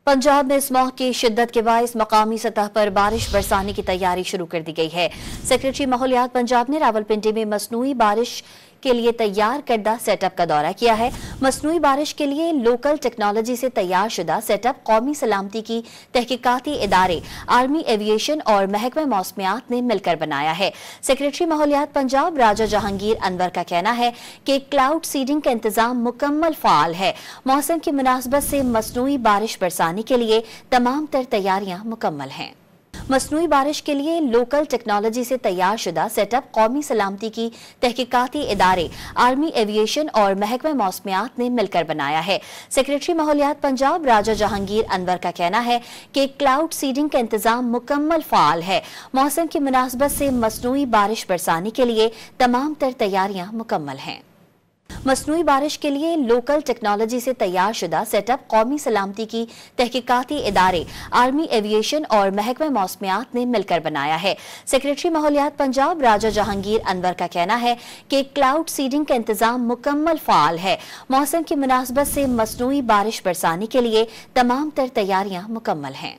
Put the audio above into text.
पंजाब में इस माह की शिद्दत के बायस मकामी सतह पर बारिश बरसाने की तैयारी शुरू कर दी गई है। सेक्रेटरी माहौलियात पंजाब ने रावलपिंडी में मसनूई बारिश के लिए तैयार करदा सेटअप का दौरा किया है। मसनूई बारिश के लिए लोकल टेक्नोलॉजी से तैयार शुदा सेटअप कौमी सलामती की तहकीकाती इदारे, आर्मी एविएशन और महकमा मौसमियात ने मिलकर बनाया है। सेक्रेटरी माहौलियात पंजाब राजा जहांगीर अनवर का कहना है कि क्लाउड सीडिंग का इंतजाम मुकम्मल फाल है। मौसम की मुनासबत से मसनूई बारिश बरसाने के लिए तमाम तर तैयारियां मुकम्मल हैं। मसनूई बारिश के लिए लोकल टेक्नोलॉजी से तैयार शुदा सेटअप कौमी सलामती की तहकीकाती इदारे, आर्मी एविएशन और महकमा मौसमियात ने मिलकर बनाया है। सेक्रेटरी माहौलियात पंजाब राजा जहांगीर अनवर का कहना है कि क्लाउड सीडिंग का इंतजाम मुकम्मल फाल है। मौसम की मुनासबत से मसनूई बारिश बरसाने के लिए तमाम तर तैयारियां मुकम्मल हैं। मसनूई बारिश के लिए लोकल टेक्नोलॉजी से तैयार शुदा सेटअप कौमी सलामती की तहकीकाती इदारे, आर्मी एविएशन और महकमा मौसमियात ने मिलकर बनाया है। सेक्रेटरी माहौलियात पंजाब राजा जहांगीर अनवर का कहना है कि क्लाउड सीडिंग का इंतजाम मुकम्मल फाल है। मौसम की मुनासबत से मसनूई बारिश बरसाने के लिए तमाम तर तैयारियां मुकम्मल हैं।